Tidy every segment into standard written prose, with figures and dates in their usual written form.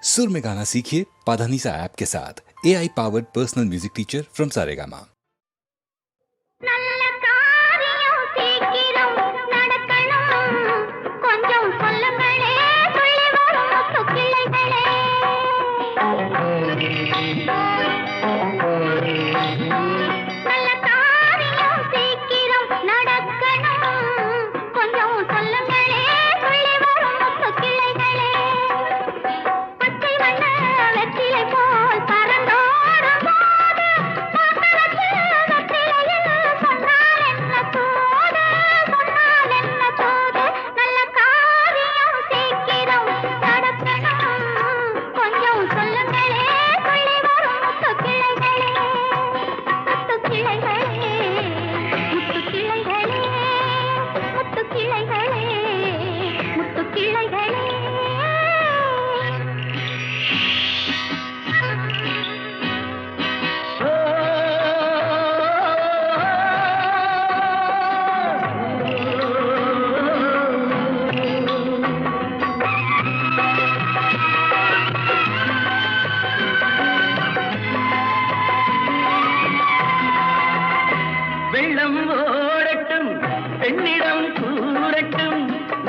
सुर में गाना सीखिए पाधानीसा ऐप के साथ। AI powered personal music teacher from Saregama.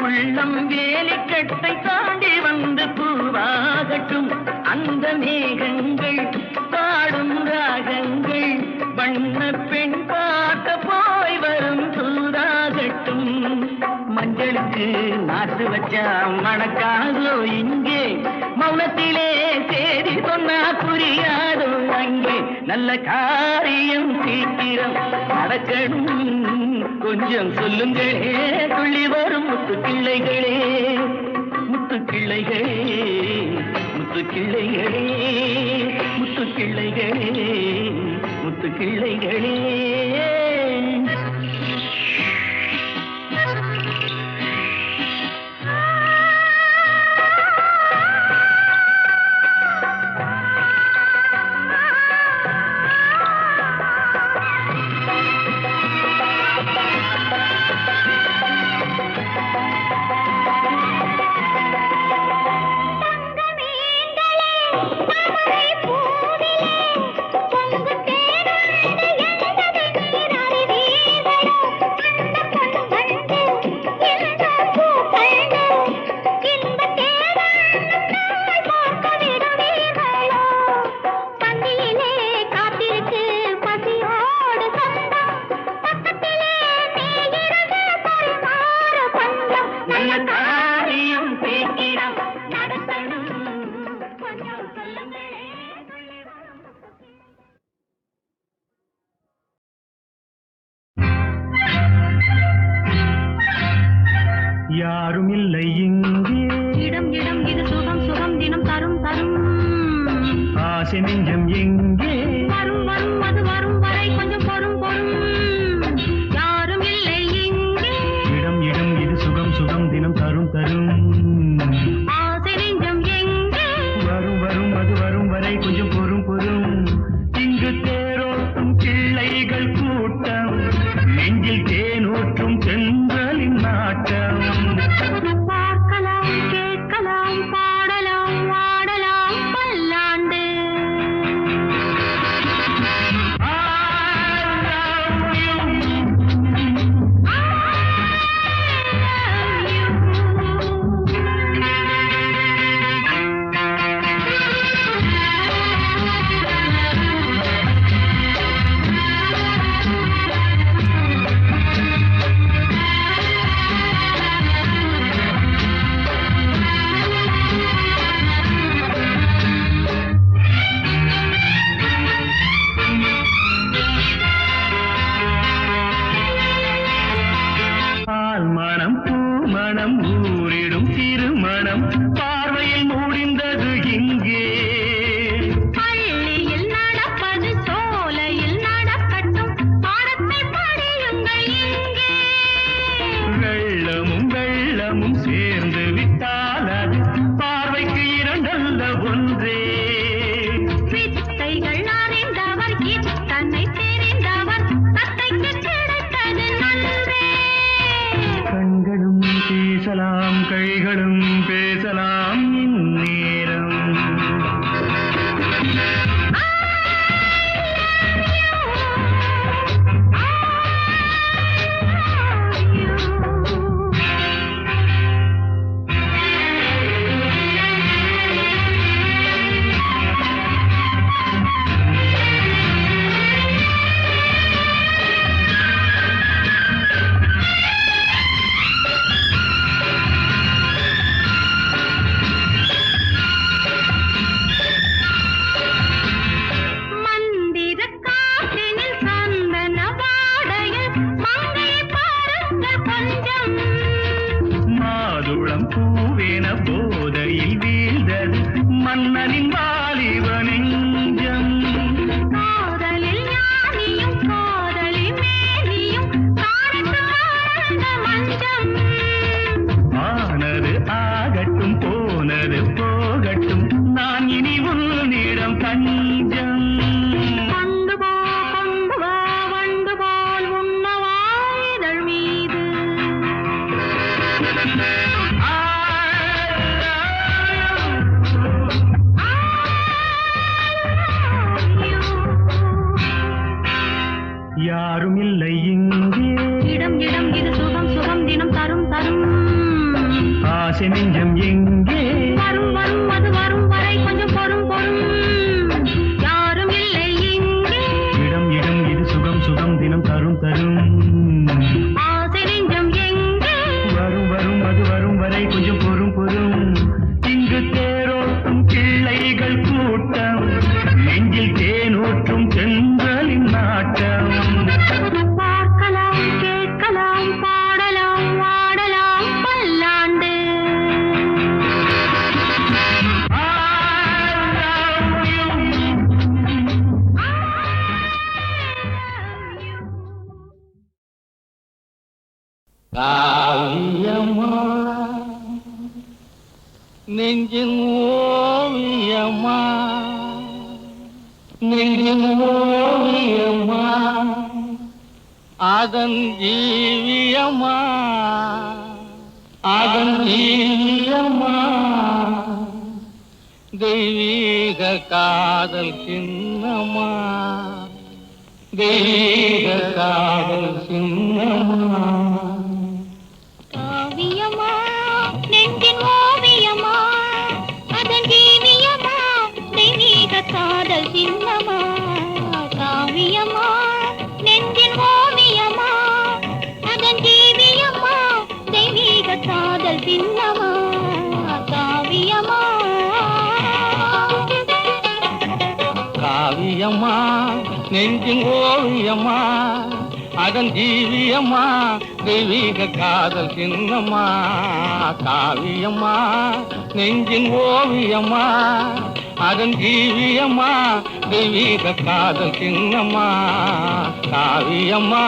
உள்ளம் வேலிக்கட்டை தாண்டி வந்து பூவாகட்டும். அந்த மேகங்கள் பாடும் ராகங்கள் வண்ண பெண் பார்க்க போய் வரும் தூதாகட்டும். மஞ்சளுக்கு நாட்டு வச்சா மணக்காதோ இங்கே, மௌனத்திலே சேதி சொன்னா புரியாதோ அங்கே. நல்ல காரியம் சீக்கிரம் நடக்கணும், கொஞ்சம் சொல்லுங்களே துள்ளி வரும் முத்து கிள்ளைகளே, முத்து கிள்ளைகளே, முத்து கிள்ளைகளே, முத்து கிள்ளைகளே, முத்து கிள்ளைகளே. யாரும் இல்லை இங்கே, இடம் இடம் இது சுகம் சுகம் தினம் தரும் தரும். ஆசை நெஞ்சம் எங்கே, வரும் வரும் அது வரும் வரை கொஞ்சம் பொறும் பொறும். யாரும் இல்லை இங்கே, இடம் இடம் இது சுகம் சுகம் தினம் தரும் தரும். ஆசை நெஞ்சம் எங்கே, வரும் வரும் அது வரும் வரை கொஞ்சம் பொறும் பொறும். இங்கு தேரோட்டும் கிள்ளைகள் கூட்டம், நெஞ்சில் தேனூற்றும் சென்றலின் நாட்டம். பார்க்கலாம் கேட்கலாம் பாடலாம் ஆடலாம் பல்லாண்டு. மன்னனின் வாலிப நெஞ்சம் காதலில் ஞானியும் காதலில் மேனியும் காணட்டு ஆனந்த மஞ்சம் ஆனது ஆகட்டும் போனது போகட்டும் நான் இனி உன்னிடம் தஞ்சம் கொண்டு வா வண்டு போல் உண்ணவா இதழ் மீது யாரும் இல்லை இங்கே இடம் இடம் இது சுகம் சுகம் தினம் தரும் தரும் ஆசை நெஞ்சம் எங்கே வரும் வரும் அது வரும் வரை கொஞ்சம் பொறும் பொறும் யாரும் இல்லை இங்கே இடம் இடம் இது சுகம் சுகம் தினம் தரும் தரும் ஆசை நெஞ்சம் எங்கே வரும் வரும் அது வரும் வரை கொஞ்சம் பொறும் பொறும் இங்கு தேரோட்டும் கிள்ளைகள் கூட்டம் நெஞ்சில் தேனூற்றும் சென்றலின் நாட்டம் பார்க்கலாம் கேட்கலாம் பாடலாம் ஆடலாம் பல்லாண்டு காவியம்மா நெஞ்சின் ஓவியம்மா நெஞ்சின் ஓவியம்மா அதன் ஜீவியம்மா அதன் ஜீவியம்மா தெய்வீக காதல் சின்னம்மா தெய்வீக காதல் சின்னம்மா காவியமா நெஞ்சின் ஓவியமா அதன் ஜீவியமா தெய்வீக காதல் சின்னமா காவியமா நெஞ்சின் ஓவியமா அதன் ஜீவியமா தெய்வீக காதல் சின்னமா காவியமா காவியம்மா நெஞ்சின் ஓவியம்மா அதன் ஜீவியம்மா தெய்வீக காதல் சின்னம்மா காவியம்மா நெஞ்சின் ஓவியம்மா அதன் ஜீவியம்மா தெய்வீக காதல் சின்னம்மா காவியம்மா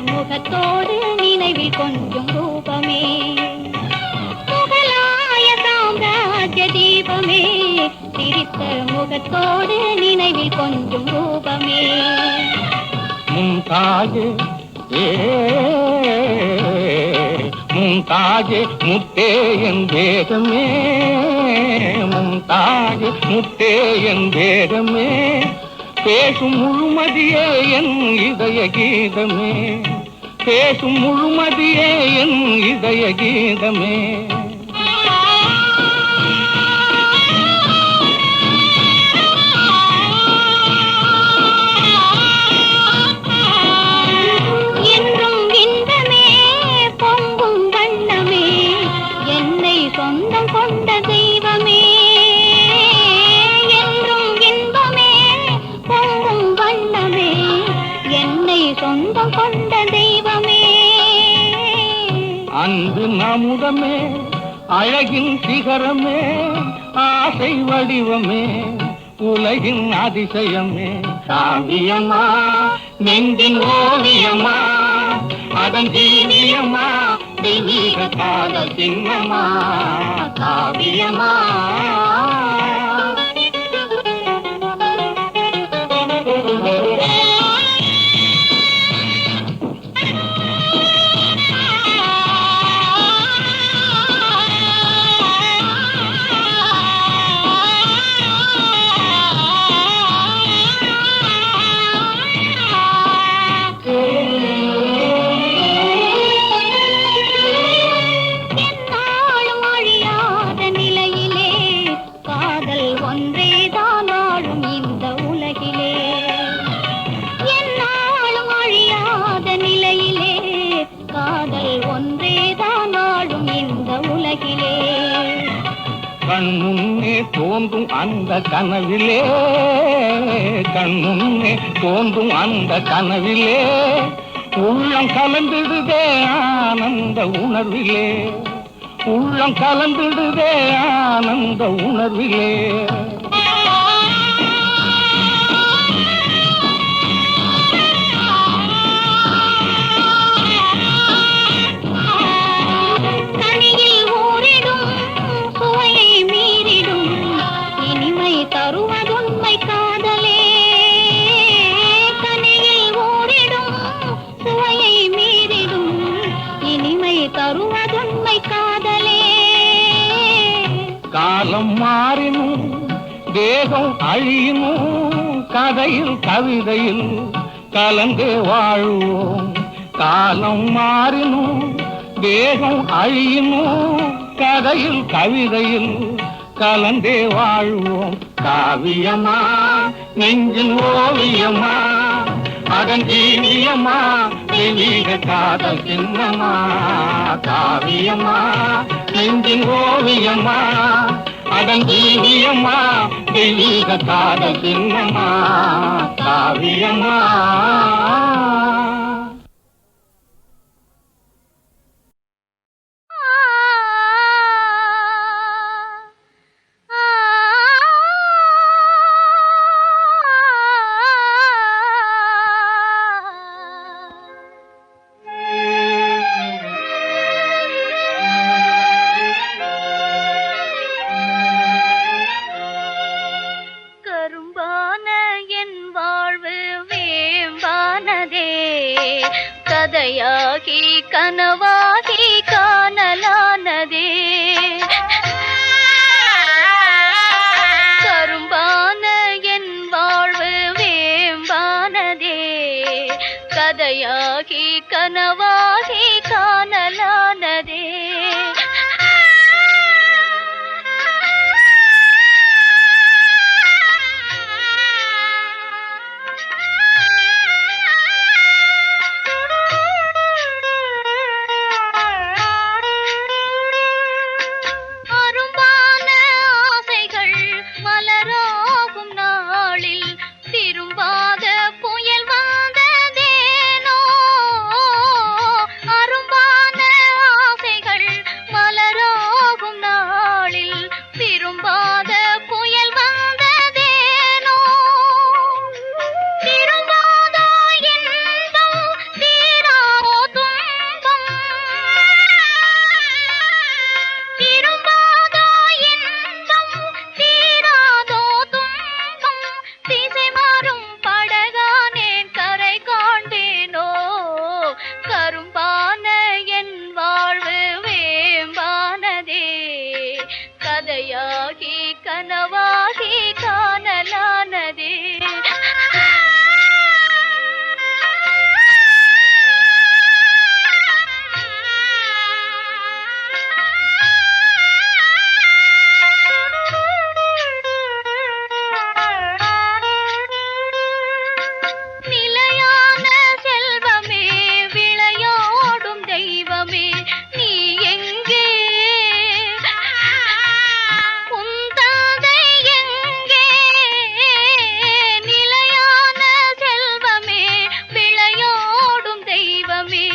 முகத்தோடு நினைவில் கொஞ்சம் ரூபமே முகலாய சாம்ராஜ்ய தீபமே சிரித்த முகத்தோடு நினைவில் கொஞ்சம் ரூபமே மும்தாஜே மும்தாஜே முத்தே என் வேதமே மும்தாஜே முத்தே என் வேதமே பேசும் முழுமதியே என் இதய கீதமே பேசும் முழுமதியே என் இதய கீதமே என்றும் இன்பமே பொங்கும் வண்ணமே என்னை சொந்தம் கொண்ட தெய்வமே என்றும் இன்பமே பொங்கும் வண்ணமே என்னை சொந்தம் கொண்ட தெய்வமே அன்பு நமுதமே அழகின் சிகரமே ஆசை வடிவமே உலகின் அதிசயமே காவியம்மா நெஞ்சின் ஓவியம்மா அதன் ஜீவியம்மா தெய்வீக காதல் சின்னம்மா காவியம்மா கண் முன்னே தோன்றும் அந்த கனவிலே, கண் முன்னே தோன்றும் அந்த கனவிலே உள்ளம் கலந்திடுதே ஆனந்த உணர்விலே, உள்ளம் கலந்திடுதே ஆனந்த உணர்விலே. கனியில் ஊறிடும் சுவையை மீறிடும் இனிமை தருவதுண்மை காதலே. கனியில் ஊறிடும் சுவையை மீறிடும் இனிமை தருவதுண்மை காதலே. காலம் மாறினும் தேகம் அழியினும் கதையில் கவிதையில் கலந்தே வாழுவோம். காலம் மாறினும் தேகம் அழியினும் கதையில் கவிதையில் கலந்தே வாழ்வோம். காவியமா நெஞ்சின் ஓவியமா அதன் ஜீவியமா தெளிக காதல் சின்னமா. காவியமா நெஞ்சின் ஓவியமா அதன் ஜீவியமா தெளிக காதல் சின்னமா. காவியமா. கரும்பான என் வாழ்வு வேம்பானதே, கதையாகி கனவாகி காணலானதே. கரும்பான என் வாழ்வு வேம்பானதே, கதையாகி கனவாகி காணலானதே. அரும்பான ஆசைகள் மலராகும் நாளில் திரும்பாத புயல் வந்ததேனோ. அரும்பான ஆசைகள் மலராகும் நாளில் திரும்பாத புயல் வந்ததேனோ. திரும்பாதோ இன்பம் தீராதோ துன்பம், திரும்பாதோ இன்பம் தீராதோ துன்பம். திசை மாறும் படகானேன் கரை காண்பேனோ. கரும்பான என் வாழ்வு வேம்பானதே, கதையாகி கனவாகி காணலானதே. நிலையான செல்வமே விளையாடும் தெய்வமே நீ எங்கே, உன் தந்தை எங்கே. நிலையான செல்வமே விளையாடும் தெய்வமே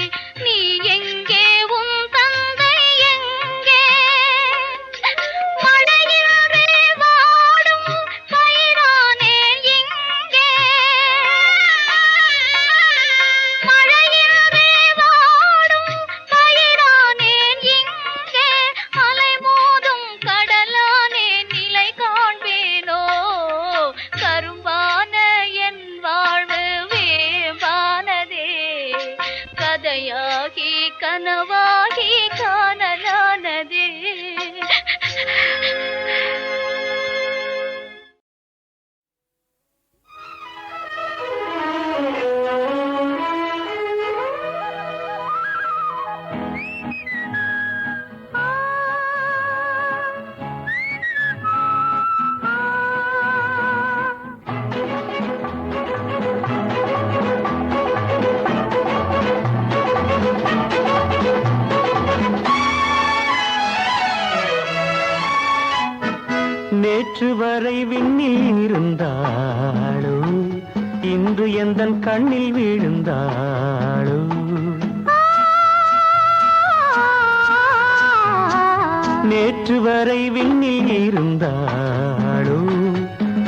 நீ எங்கே, உன் தந்தை எங்கே. மழையிலே வாடும் பயிரானேன் எங்கே, மழையிலே வாடும் பயிரானேன் எங்கே. அலை மோதும் கடலானேன் நிலை காண்பேனோ. கரும்பான என் வாழ்வு வேம்பானதே, கதையாகி கனவாகி காணலானதே. வரை விண்ணில் இருந்தாளோ இன்று எந்தன் கண்ணில் விழுந்தாளோ நேற்று வரை விண்ணில் இருந்தாளோ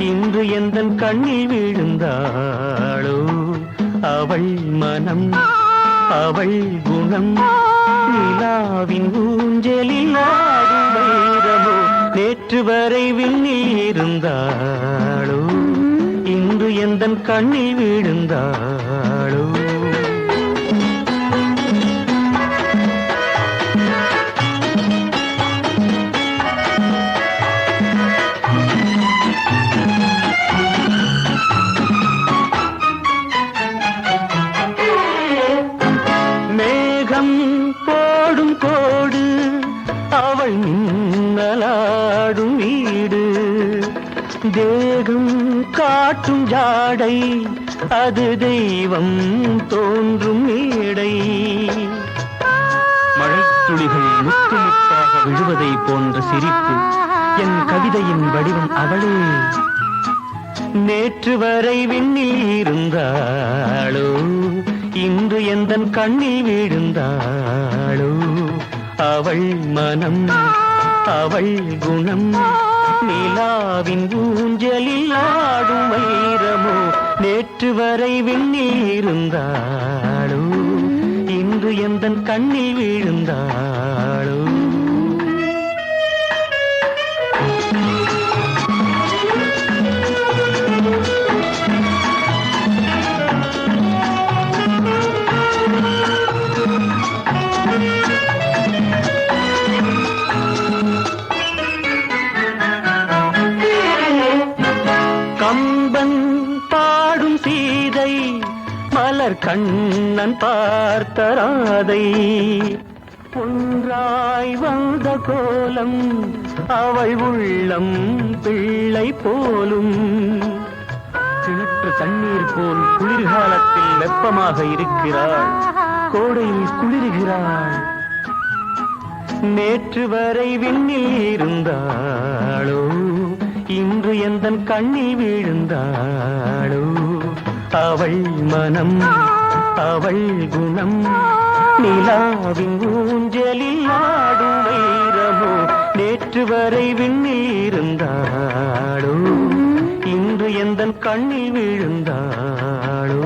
இன்று எந்தன் கண்ணில் விழுந்தாளோ அவள் மனம் அவள் குணம் நிலாவின் ஊஞ்சலில் ஆடும் வைரமோ நேற்று வரை விண்ணில் இருந்தாளோ இன்று எந்தன் கண்ணில் விழுந்தாளோ போடும் கோடு அவள் மின்னலாடும் வீடு தேகம் காட்டும் ஜாடை அது தெய்வம் தோன்றும் மேடை மழைத்துளிகள் முத்து முத்தாக விழுவதை போன்ற சிரிப்பு என் கவிதையின் வடிவம் அவளே நேற்று வரை விண்ணில் இருந்தாளோ இன்று எந்தன் கண்ணில் விழுந்தாளோ அவள் மனம் அவள் குணம் நிலாவின் ஊஞ்சலில் ஆடும் வைரமோ நேற்று வரை விண்ணில் இருந்தாளோ இன்று எந்தன் கண்ணில் விழுந்தாளோ கம்பன் பாடும் சீதை மலர் கண்ணன் பார்த்த ராதை ஒன்றாய் வந்த கோலம் அவள் உள்ளம் பிள்ளை போலும் கிணற்று தண்ணீர் போல் குளிர்காலத்தில் வெப்பமாக இருக்கிறாள் கோடையில் குளிர்கிறாள் நேற்று வரை விண்ணில் இருந்தாளோ இன்று எந்தன் கண்ணில் விழுந்தாளோ அவள் மனம் அவள் குணம் நிலாவின் ஊஞ்சலில் ஆடும் வைரமோ நேற்று வரை விண்ணில் இருந்தாளோ இன்று எந்தன் கண்ணில் விழுந்தாளோ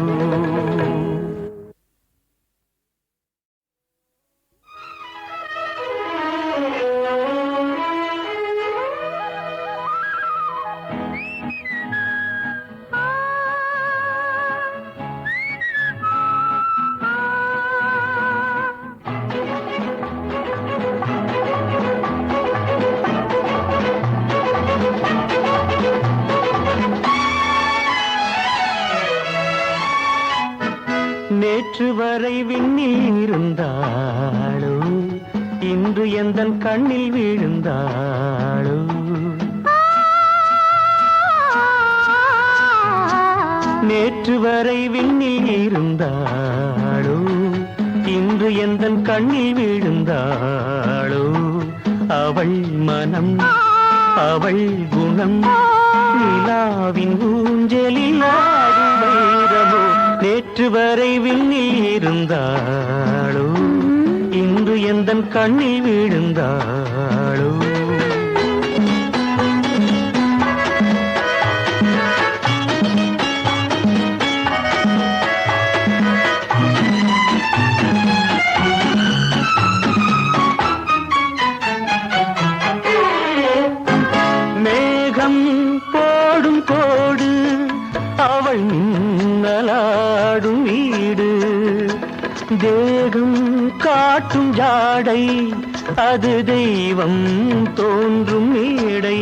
நேற்று வரை விண்ணில் இருந்தாளோ இன்று எந்தன் கண்ணில் விழுந்தாளோ நேற்று வரை விண்ணில் இருந்தாளோ இன்று எந்தன் கண்ணில் விழுந்தாளோ அவள் மனம் அவள் குணம் நிலாவின் ஊஞ்சலில் ஆடும் வைரமோ நேற்று வரை விண்ணில் இருந்தாளோ இன்று எந்தன் கண்ணில் விழுந்தாளோ மேகம் போடும் கோடு அவள் மின்னலாடும் வீடு தேகம் காட்டும் ஜாடை அது தெய்வம் தோன்றும் மேடை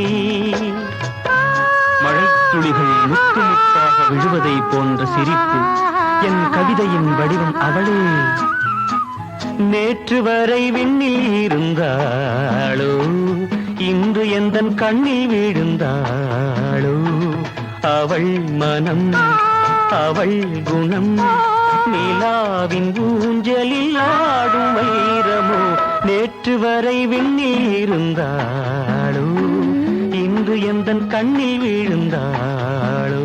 மழைத்துளிகள் முத்து முத்தாக விழுவதை போன்ற சிரிப்பு என் கவிதையின் வடிவம் அவளே நேற்று வரை விண்ணில் இருந்தாளோ இன்று எந்தன் கண்ணில் விழுந்தாளோ அவள் மனம் அவள் குணம் நிலாவின் ஊஞ்சலில் ஆடும் வைரமோ நேற்று வரை விண்ணில் இருந்தாளோ இன்று இன்று எந்தன் கண்ணில் விழுந்தாளோ.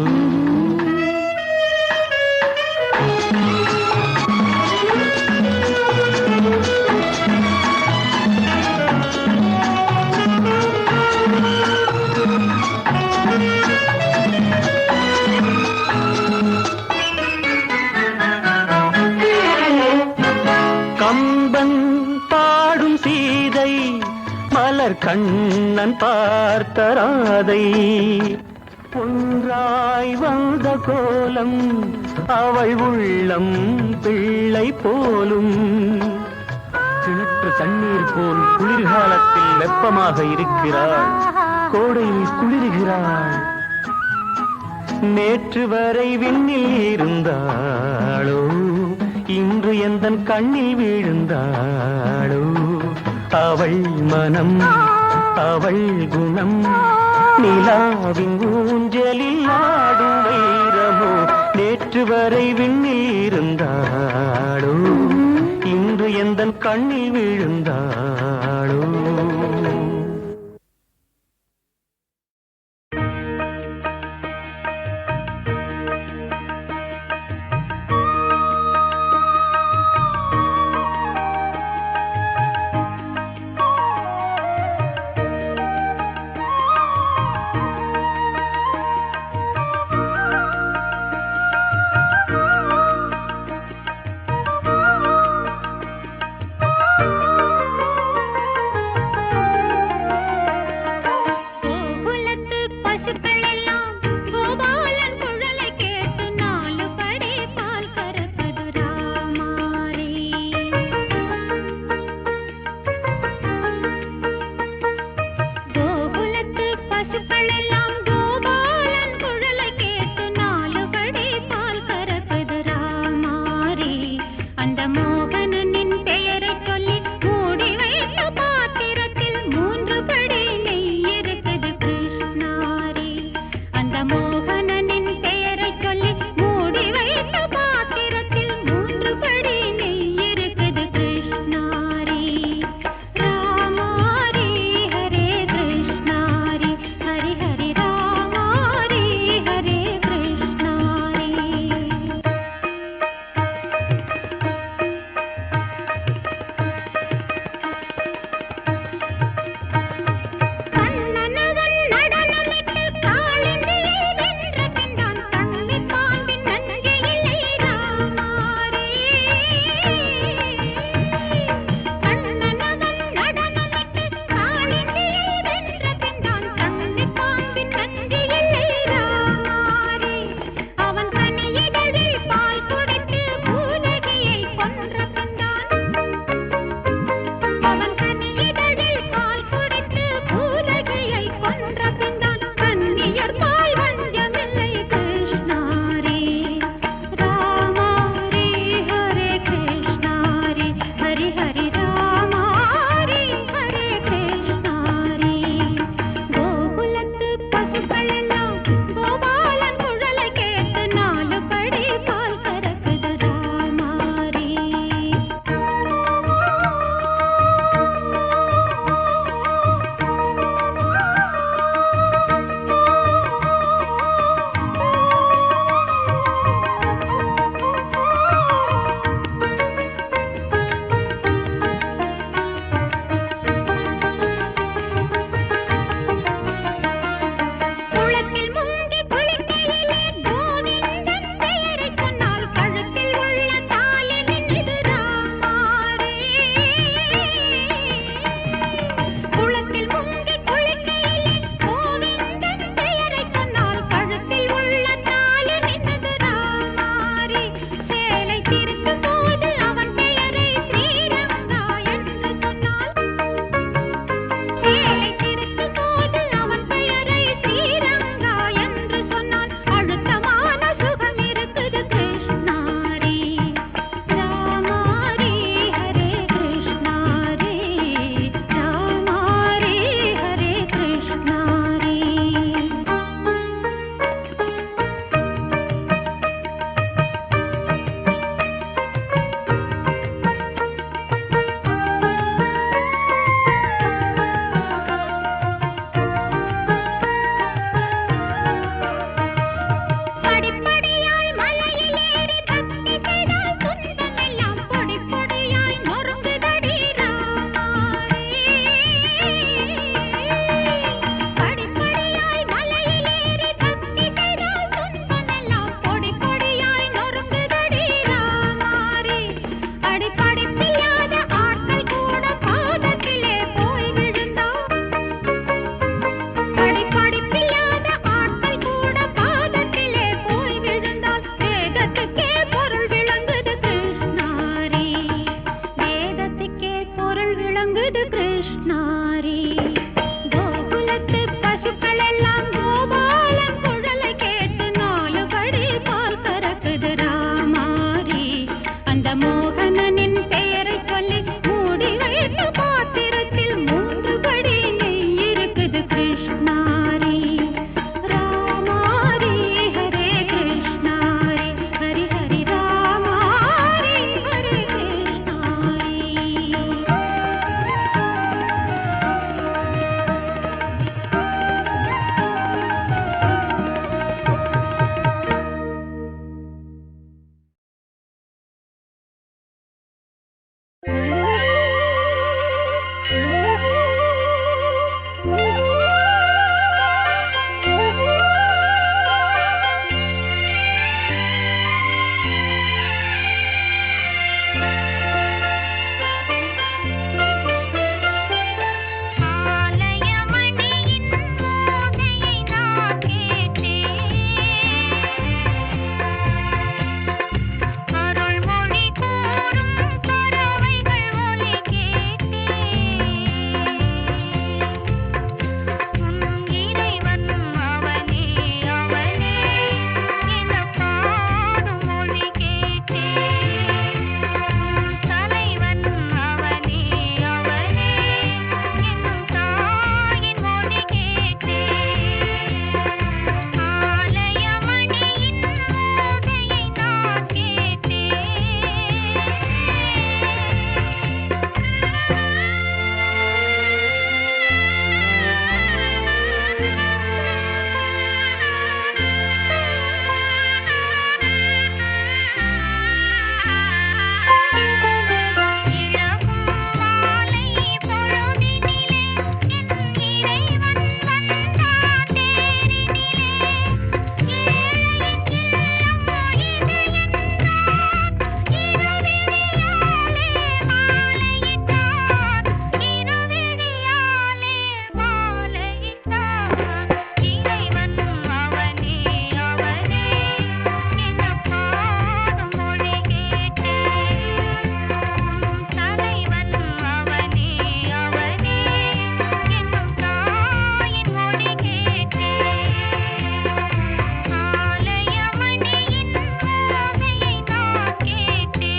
கம்பன் பாடும் சீதை மலர் கண்ணன் பார்த்த ராதை ஒன்றாய் வந்த கோலம் அவள் உள்ளம் பிள்ளை போலும். கிணற்று தண்ணீர் போல் குளிர்காலத்தில் வெப்பமாக இருக்கிறாள், கோடையில் குளிர்கிறாள். நேற்று வரை விண்ணில் இருந்தாளோ, இன்று எந்தன் கண்ணில் விழுந்தாளோ. அவள் மனம் அவள் குணம் நிலாவின் ஊஞ்சலில் ஆடும் வைரமோ. நேற்று வரை விண்ணில் இருந்தாளோ, இன்று எந்தன் கண்ணில் விழுந்தாளோ. கண்கள் விளங்குது கிருஷ்ணாரி. கோகுலத்து பசுக்கள் எல்லாம் கோபாலன் குழலை கேட்டு 4 படி பால் கறக்குது ராமாரி. அந்த மோகனனின் பெயரை சொல்லி மூடி வைத்த பாத்திரத்தில் 3 படி நெய் இருக்குது கிருஷ்ணாரி. ராமாரி ஹரே கிருஷ்ணாரி ஹரி ஹரி ராமாரி ஹரே கிருஷ்ணாரி. ஆலயமணியின் ஓசையை நான் கேட்டேன். அருள்மொழி கூறும் பறவைகள் ஒலி கேட்டேன். உன் இறைவன் அவனே அவனே என பாடும் மொழி கேட்டேன். உன் தலைவன் அவனே அவனே என்னும் தாயின் மொழி கேட்டேன். ஆலயமணியின் ஓசையை நான் கேட்டேன். இளகும் மாலை பொழுதினிலே என் இறைவன் வந்தான் தேரினிலே. ஏழையின் இல்லம் இது என்றான். இருவிழியாலே மாலையிட்டான். இருவிழியாலே மாலையிட்டான். இறைவன் அவனே அவனே என பாடும் மொழி கேட்டேன். உன் தலைவன் அவனே அவனே என்னும் தாயின் மொழி கேட்டேன். ஆலயமணியின் ஓசையை நான் கேட்டேன்.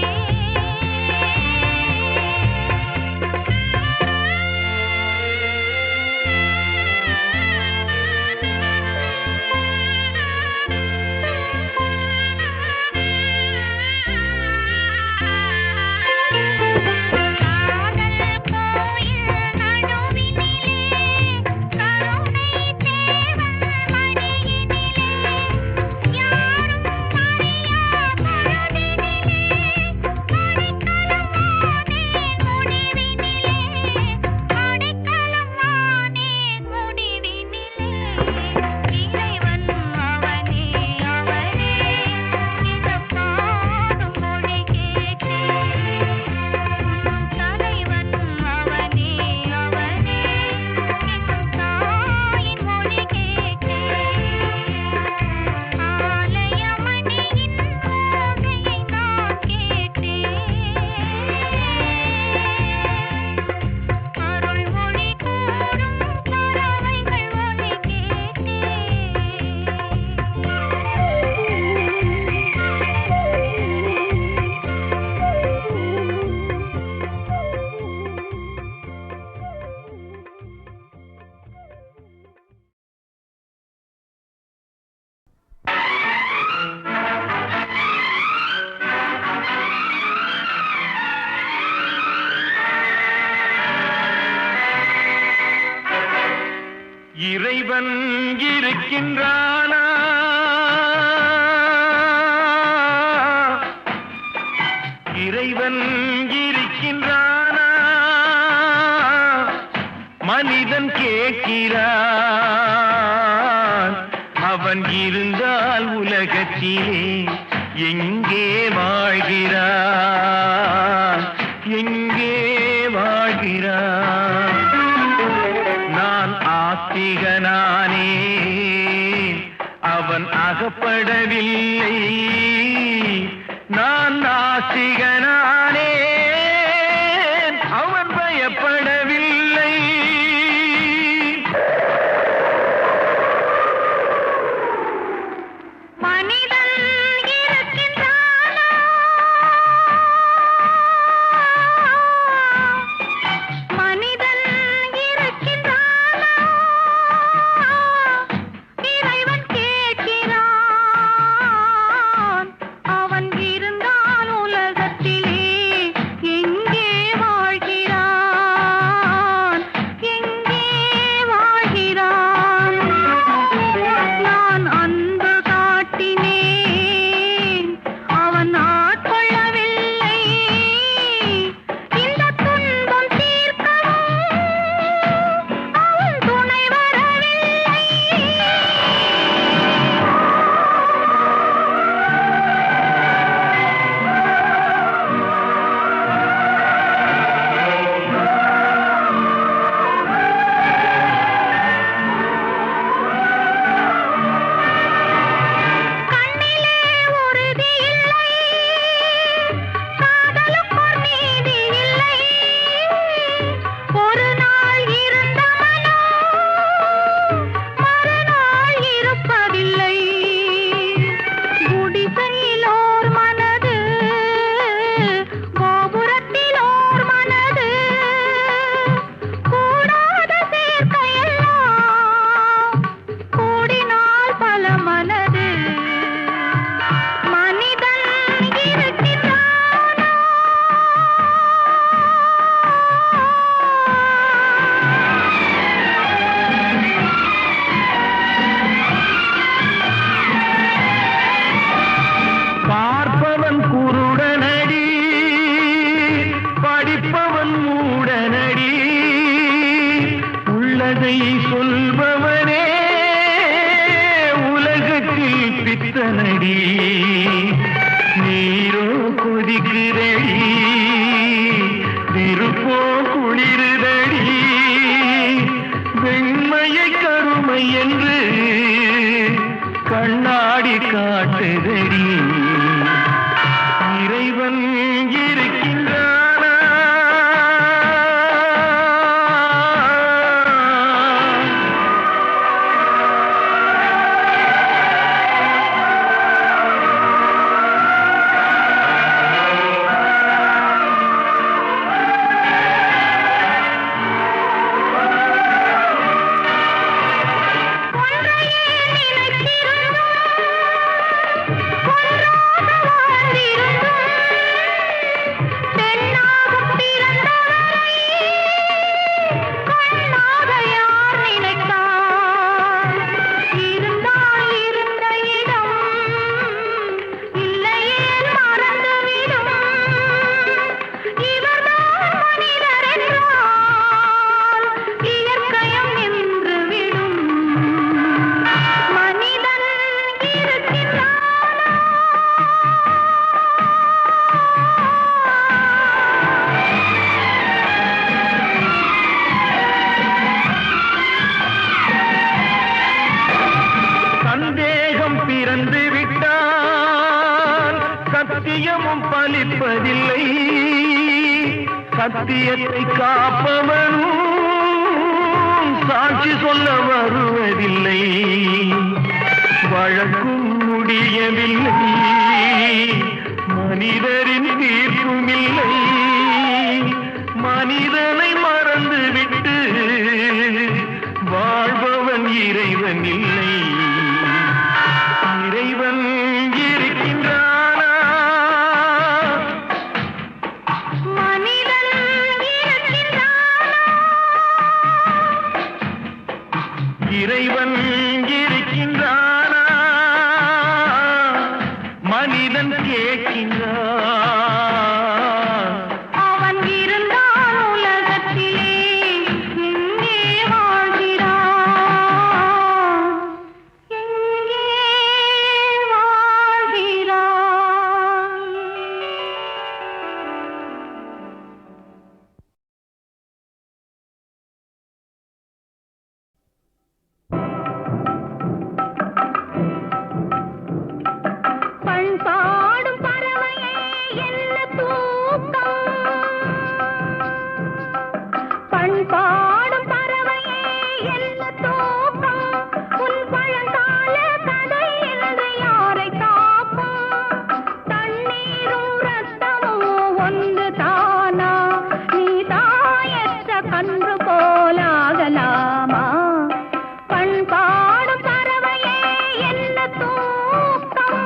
காதல் கோயில் நடுவினிலே கருணை தேவன் மடியினிலே யாரும் அறியா பொழுதினிலே அடைக்கலம் வானேன் முடிவினிலே அடைக்கலம் வானேன் முடிவினிலே இறைவன் அவனே அவனே என பாடும் மொழி கேட்டேன். உன் தலைவன் அவனே அவனே என்னும் தாயின் மொழி கேட்டேன். ஆலயமணியின் ஓசையை நான் கேட்டேன். அருள்மொழி கூறும் பறவைகள் ஒலி இறைவன் இருக்கின்றானா? இறைவன் இருக்கின்றானா? மனிதன் கேட்கிறான். அவன் இருந்தால் உலகத்திலே எங்கே வாழ்கிறான்? எங்கே வாழ்கிறான்? நான் ஆத்திகனானே, அவன் அகப்படவில்லை. நான் நாஸ்திகனானே, அவன் பய அறியப்படவில்லை. மனிதன் இருக்கின்றானா? மனிதன் இருக்கின்றானா? இறைவன் கேட்கிறான். அவன் இருந்தால் உலகத்திலே எங்கே வாழ்கிறான்? எங்கே வாழ்கிறான்? நான் அன்பு காட்டினேன், அவன் ஆட்கொள்ளவில்லை. இந்த துன்பம் தீர்க்கவும் அவன் துணை வரவில்லை. கண்ணிலே உறுதி இல்லை, காதலுக்கோர் நீதி இல்லை. ஒரு நாள் இருந்த மனம் மறுநாள் இருப்பதில்லை. குடிசையிலோர் மனது, கோபுரத்திலோர் மனது, கூடாத சேர்க்கையெல்லாம் கூடினால் பல மனது. மனிதன் இருக்கின்றானா? பார்ப்பவன் குருடனடி, படிப்பவன் மூடனடி, உள்ளதை சொல்பவனே உலகத்தில் பித்தனடி. நீரோ கொதிக்கிறடி, நெருப்போ குளிருதடி, வெண்மையை கருமை என்று கண்ணாடி காட்டுதடி. இறைவன் இருக்கின்றானா? ஒன்றையே நினைத்திருந்தோம், ஒன்றாக வாழ்ந்திருந்தோம். பெண்ணாகப் பிறந்தவரை கண்ணாக யார் நினைத்தார்? இருந்தால் இருந்த இடம் இல்லையே மறந்துவிடும். இவர்தான் மனிதர் என்றால் இயற்கையும் நின்றுவிடும். மனிதன் இருக்கின்றானா? சந்தேகம் பிறந்து விட்டால் சத்தியமும் பலிப்பதில்லை. சத்தியத்தை காப்பவனும் சாட்சி சொல்ல வருவதில்லை. வழக்கும் முடியவில்லை, மனிதரின் தீர்ப்பும் இல்லை. மனிதனை மறந்துவிட்டு வாழ்பவன் இறைவன் இல்லை. இறைவன் இருக்கின்றானா? மனிதன் இருக்கின்றானா? இறைவன் இருக்கின்றானா? மனிதன் கேட்கின்றான். அவன் இருந்தால் உலகத்தில் பாடும் பறவையே என்ன தூக்கம் உன் பழங்கால கதை என்று யாரை காப்போம் தண்ணீரும் ரத்தமும் ஒன்று தானா நீ தாயற்ற கன்று போலாகலாமா பண்பாடும் பறவையே என்ன தூக்கம்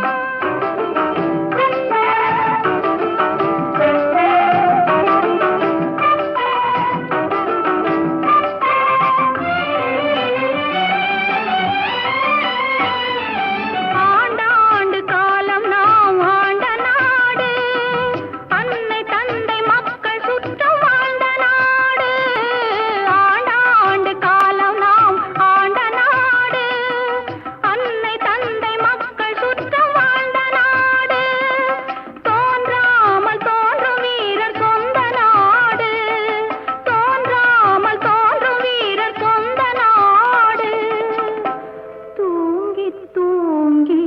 ஆண்டாண்டு காலம் நாம் ஆண்ட நாடு அன்னை தந்தை மக்கள் சுற்றம் வாழ்ந்த நாடு ஆண்டாண்டு காலம் நாம் ஆண்ட நாடு அன்னை தந்தை மக்கள் சுற்றம் வாழ்ந்த நாடு தோன்றாமல் தோன்றும் வீரர் சொந்த நாடு தோன்றாமல் தோன்றும் வீரர் சொந்த நாடு தூங்கி தூங்கி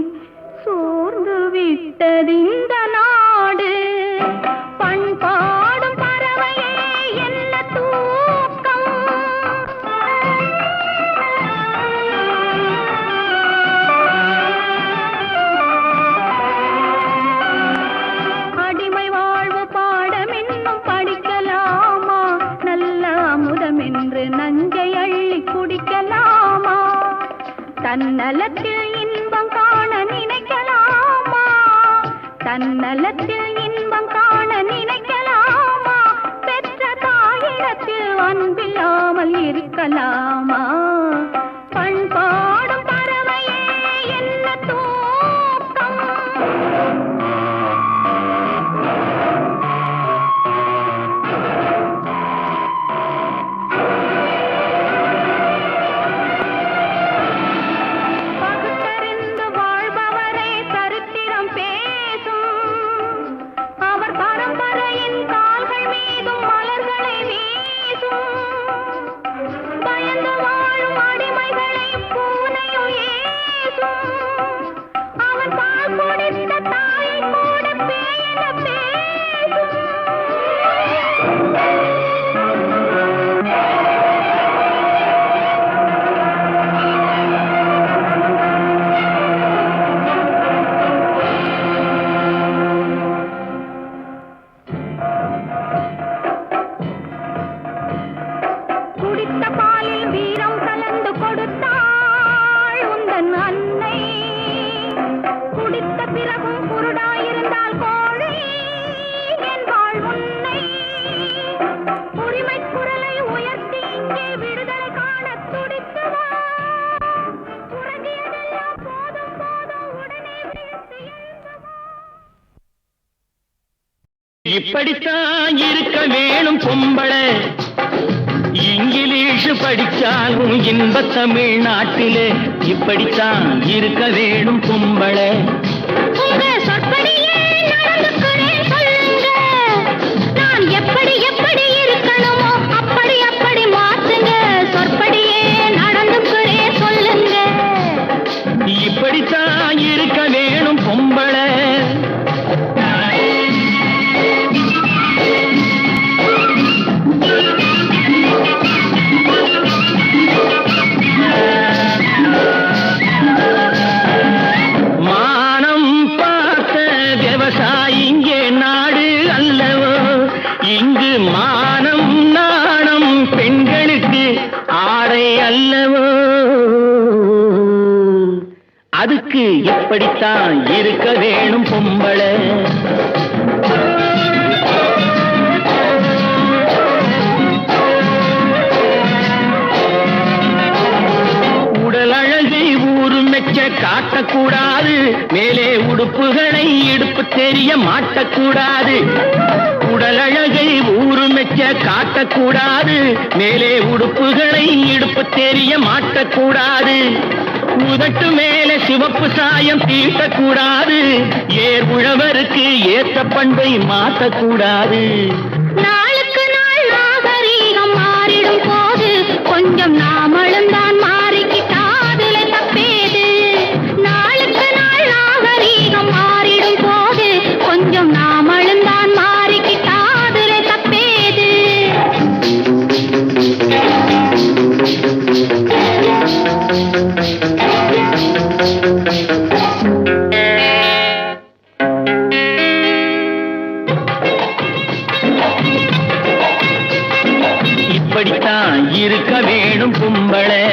சோர்ந்து விட்டதிந்த நாடு பண்பாடும் பறவையே என்ன தூக்கம் அடிமை வாழ்வு பாடம் இன்னும் படிக்கலாமா நல்ல அமுதம் என்று நஞ்சை அள்ளி குடிக்கலாமா தன்னலத்தில் இன்பம் காண நினைக்கலாமா தன்னலத்தில் இன்பம் காண நினைக்கலாமா பெற்ற தாயிடத்தில் அன்பில்லாமல் இருக்கலாமா பண்பாடும் பறவையே என்ன தூக்கம் பகுத்தறிந்து வாழ்பவரே சரித்திரம் பேசும் அவர் பரம்பரையின் கால்கள் மீதும் மலர்களை வீசும் பயந்து வாழும் அடிமைகளை பூனையும் ஏசும் அவன் பால் குடித்த தாயை கூட பேயென பேசும் குடித்த பாலில் வீரம் கலந்து கொடுத்தாள் உந்தன் அன்னை குடித்த பிறகும் குருடாயிருந்தால் கோழை என்பாள் உன்னை உரிமை குரலை உயர்த்தி இங்கே விடுதலை காண துடித்து வா உறங்கியதெல்லாம் போதும் போதும் உடனே வீழ்த்து எழுந்து வா இப்படித்தான் இருக்க வேணும் பொம்பளை இங்கிலீஷ் படிச்சாலும் இன்ப தமிழ்நாட்டிலே இப்படித்தான் இருக்க வேணும் பொம்பளை உங்க சொற்படியே நடந்துக்கிறேன் சொல்லுங்க நான் எப்படி எப்படி இருக்கணுமோ அப்படி அப்படி மாத்துங்க சொற்படியே நடந்துக்கிறேன் சொல்லுங்க இப்படித்தான் இருக்க வேணும் பொம்பளை மானம் பார்த்த விவசாயிங்கே நாடு அல்லவோ இங்கு மானம் நாணம் பெண்களுக்கு ஆடை அல்லவோ அதுக்கு எப்படித்தான் இருக்க வேணும் பொம்பளை உடல் அழகை ஊரு மெச்ச காட்டக்கூடாது மேலே உடுப்புகளை இடுப்பு தெரிய மாட்டக்கூடாது உடல் அழகை ஊரு மெச்ச காட்டக்கூடாது மேலே உடுப்புகளை இடுப்பு தெரிய மாட்டக்கூடாது உதட்டு மேலே சிவப்பு சாயம் தீட்டக்கூடாது ஏர் உழவருக்கு ஏற்ற பண்பை மாற்றக்கூடாது நாளுக்கு நாள் நாகரீகம் மாறிடும் போது கொஞ்சம் நாமளும் தான் மாறிக்கிட்டாதுல தப்பேது நாளுக்கு நாள் நாகரீகம் மாறிடும் போது கொஞ்சம் நாமளும் தான் மாறிக்கிட்டாதுல தப்பேது இப்படித்தான் இருக்க வேணும் பொம்பளை.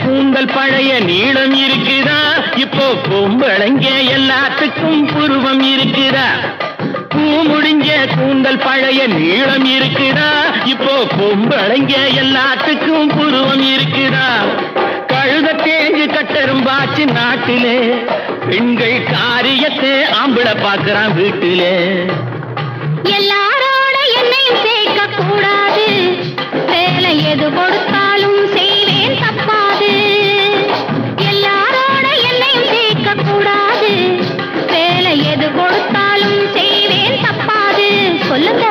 கூந்தல் பழைய நீளம் இருக்குதா, இப்போ பொம்பளைங்க எல்லாத்துக்கும் புருவம் இருக்குதா. பூ முடிஞ்ச கூந்தல் பழைய நீளம் இருக்குதா, இப்போ பொம்பளைங்க எல்லாத்துக்கும் புருவம் இருக்குதா. கழுத தேஞ்சு கட்டரும்பாச்சு நாட்டிலே, பெண்கள் காரியத்தை ஆம்பளை பார்க்கறான் வீட்டிலே. எல்லாரோட என்னையும் சேர்க்க கூடாது, வேலை எது கொடுத்தாலும் செய்வேன் தப்பாது. எல்லாரோட என்னையும் சேர்க்க கூடாது, வேலை எது கொடுத்தாலும் செய்வேன் தப்பாது. சொல்லுங்க.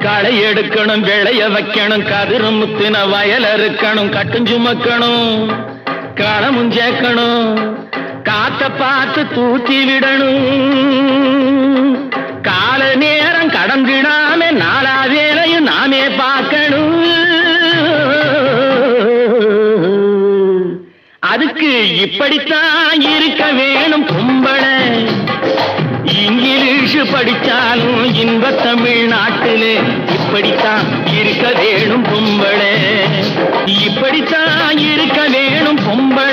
களை எடுக்கணும், விளைய வைக்கணும், கதிரு முத்தின வயல் அறுக்கணும், கட்டுஞ்சுமக்கணும், களமும் சேர்க்கணும், காத்த பார்த்து தூத்தி விடணும். கால நேரம் கடந்திடாம நாலா வேலையும் நாமே பார்க்கணும். அதுக்கு இப்படித்தான் இருக்க வேணும் பொம்பளை. இங்கிலீஷ் படிச்சாலும் இன்ப தமிழ்நாட்டிலே இப்படித்தான் இருக்க வேணும் பொம்பளை. இப்படித்தான் இருக்க வேணும் பொம்பளை.